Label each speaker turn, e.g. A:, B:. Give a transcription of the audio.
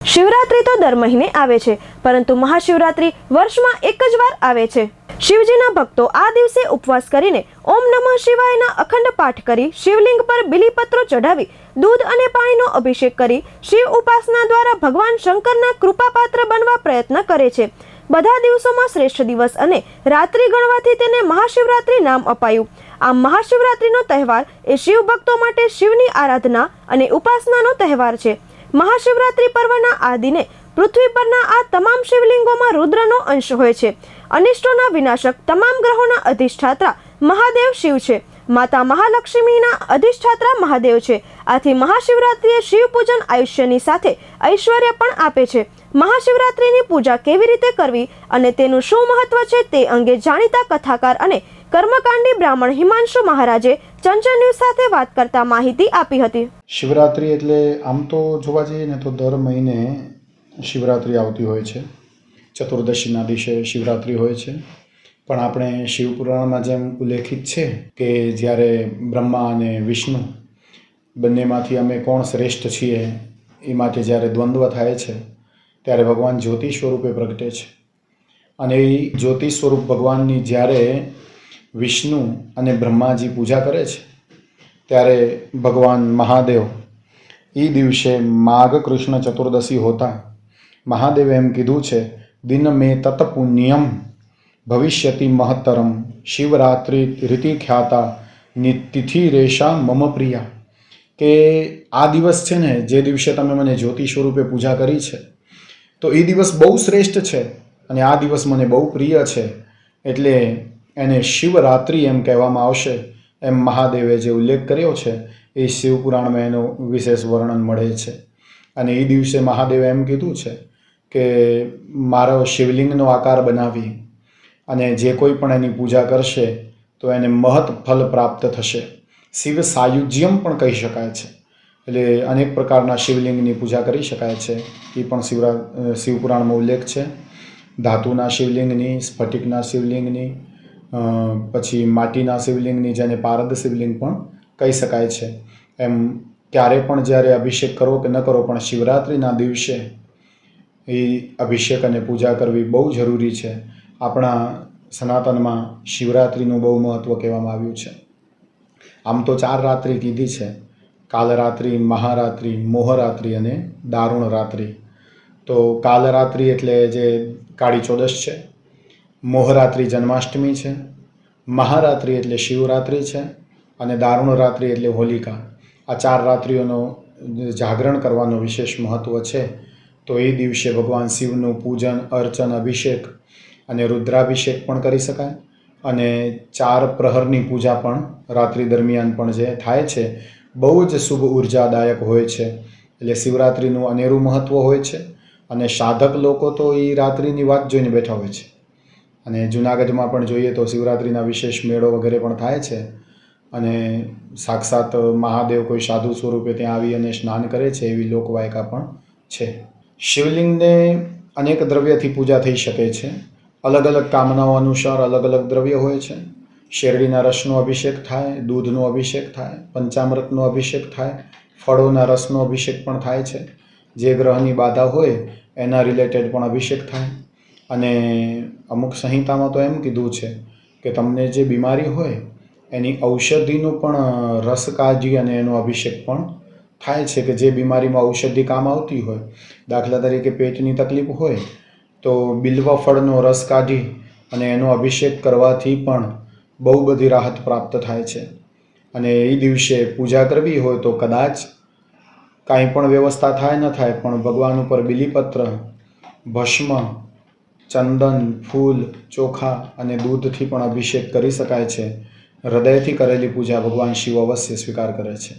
A: શિવરાત્રી તો દર મહિને આવે છે, પરંતુ મહાશિવરાત્રી વર્ષમાં એક જ વાર આવે છે। શિવજીના ભક્તો આ દિવસે ઉપવાસ કરીને ઓમ નમઃ શિવાયના અખંડ પાઠ કરી શિવલિંગ પર બિલીપત્રો ચઢાવી દૂધ અને પાણીનો અભિષેક કરી શિવ ઉપાસના દ્વારા ભગવાન શંકરના કૃપાપાત્ર બનવા પ્રયત્ન કરે છે। બધા દિવસોમાં શ્રેષ્ઠ દિવસ અને રાત્રિ ગણવાથી તેને મહાશિવરાત્રી નામ અપાયું। આ મહાશિવરાત્રીનો તહેવાર એ શિવ ભક્તો માટે શિવની આરાધના અને ઉપાસનાનો તહેવાર છે। મહાશિવરાત્રી પર્વના આ દિને પૃથ્વી પરના આ તમામ શિવલિંગોમાં રુદ્રનો અંશ હોય છે। અનિષ્ટોના વિનાશક તમામ ગ્રહોના અધિષ્ઠાતા મહાદેવ શિવ છે। માતા મહાલક્ષ્મીના અધિષ્ઠાતા મહાદેવ છે। આથી મહાશિવરાત્રીએ શિવ પૂજન આયુષ્યની સાથે ઐશ્વર્ય પણ આપે છે। મહાશિવરાત્રીની પૂજા કેવી રીતે કરવી અને તેનું શું મહત્વ છે તે અંગે જાણીતા કથાકાર અને કર્મકાંડી બ્રાહ્મણ હિમાંશુ મહારાજે ચંચળ ન્યૂઝ સાથે વાત કરતા માહિતી આપી હતી।
B: શિવરાત્રિ એટલે આમ તો જોવા જઈએ ને તો દર મહિને શિવરાત્રિ આવતી હોય છે। ચતુર્દશીના દિવસે શિવરાત્રિ હોય છે, પણ આપણે શિવપુરાણમાં જેમ ઉલ્લેખિત છે કે જ્યારે બ્રહ્મા અને વિષ્ણુ બંનેમાંથી અમે કોણ શ્રેષ્ઠ છીએ એ માટે જ્યારે દ્વંદ્વ થાય છે ત્યારે ભગવાન જ્યોતિ સ્વરૂપે પ્રગટે છે, અને એ જ્યોતિ સ્વરૂપ ભગવાનની જ્યારે વિષ્ણુ અને બ્રહ્માજી પૂજા કરે છે ત્યારે ભગવાન મહાદેવ એ દિવસે માઘ કૃષ્ણ ચતુર્દશી હોતા મહાદેવે એમ કીધું છે, દિન મે તત પુણ્યમ ભવિષ્યતિ મહત્તરમ શિવરાત્રિ રીતિ ખ્યાતા નિતિથિ રેશા મમ પ્રિયા, કે આ દિવસ છે ને જે દિવસે તમે મને જ્યોતિ સ્વરૂપે પૂજા કરી છે તો એ દિવસ બહુ શ્રેષ્ઠ છે અને આ દિવસ મને બહુ પ્રિય છે, એટલે એને શિવરાત્રિ એમ કહેવામાં આવશે। એમ મહાદેવે જે ઉલ્લેખ કર્યો છે એ શિવપુરાણમાં એનું વિશેષ વર્ણન મળે છે। અને એ દિવસે મહાદેવે એમ કીધું છે કે મારો શિવલિંગનો આકાર બનાવી અને જે કોઈ પણ એની પૂજા કરશે તો એને મહત ફલ પ્રાપ્ત થશે। શિવ સાયુજ્યમ પણ કહી શકાય છે, એટલે અનેક પ્રકારના શિવલિંગની પૂજા કરી શકાય છે, એ પણ શિવપુરાણમાં ઉલ્લેખ છે। ધાતુના શિવલિંગની, સ્ફટિકના શિવલિંગની, પછી માટીના શિવલિંગની, જેને પારદ શિવલિંગ પણ કહી શકાય છે। એમ ક્યારે પણ જ્યારે અભિષેક કરો કે ન કરો, પણ શિવરાત્રિના દિવસે એ અભિષેક અને પૂજા કરવી બહુ જરૂરી છે। આપણા સનાતનમાં શિવરાત્રિનું બહુ મહત્ત્વ કહેવામાં આવ્યું છે। આમ તો 4 રાત્રિ કીધી છે, કાલરાત્રિ, મહારાત્રિ, મોહરાત્રિ અને દારૂણ રાત્રિ। તો કાલરાત્રિ એટલે જે કાળી ચૌદશ છે, મોહરાત્રિ જન્માષ્ટમી છે, મહારાત્રિ એટલે શિવરાત્રિ છે અને દારૂણ રાત્રિ એટલે હોલિકા। આ 4 રાત્રિઓનો જાગરણ કરવાનો વિશેષ મહત્ત્વ છે। તો એ દિવસે ભગવાન શિવનું પૂજન, અર્ચન, અભિષેક અને રુદ્રાભિષેક પણ કરી શકાય, અને 4 પ્રહરની પૂજા પણ રાત્રિ દરમિયાન પણ જે થાય છે બહુ જ શુભ ઉર્જાદાયક હોય છે। એટલે શિવરાત્રિનું અનેરું મહત્ત્વ હોય છે, અને સાધક લોકો તો એ રાત્રિની વાત જોઈને બેઠા હોય છે। અને જૂનાગઢમાં પણ જોઈએ તો શિવરાત્રિના વિશેષ મેળો વગેરે પણ થાય છે, અને સાક્ષાત મહાદેવ કોઈ સાધુ સ્વરૂપે ત્યાં આવી અને સ્નાન કરે છે એવી લોકવાયકા પણ છે। શિવલિંગને અનેક દ્રવ્યથી પૂજા થઈ શકે છે। અલગ અલગ કામનાઓ અનુસાર અલગ અલગ દ્રવ્ય હોય છે। શેરડીના રસનો અભિષેક થાય, દૂધનો અભિષેક થાય, પંચામૃતનો અભિષેક થાય, ફળોના રસનો અભિષેક પણ થાય છે। જે ગ્રહની બાધા હોય એના રિલેટેડ પણ અભિષેક થાય, અને અમુક સંહિતામાં તો એમ કીધું છે કે તમને જે બીમારી હોય એની ઔષધિનું પણ રસ કાઢી અને એનો અભિષેક પણ થાય છે, કે જે બીમારીમાં ઔષધિ કામ આવતી હોય, દાખલા તરીકે પેટની તકલીફ હોય તો બિલ્વ ફળનો રસ કાઢી અને એનો અભિષેક કરવાથી પણ બહુ બધી રાહત પ્રાપ્ત થાય છે। અને એ દિવસે પૂજા કરવી હોય તો કદાચ કાંઈ પણ વ્યવસ્થા થાય ન થાય, પણ ભગવાન ઉપર બિલીપત્ર, ભસ્મ, ચંદન, ફૂલ, ચોખા અને દૂધથી પણ અભિષેક કરી શકાય છે। હૃદયથી કરેલી પૂજા ભગવાન શિવ અવશ્ય સ્વીકાર કરે છે।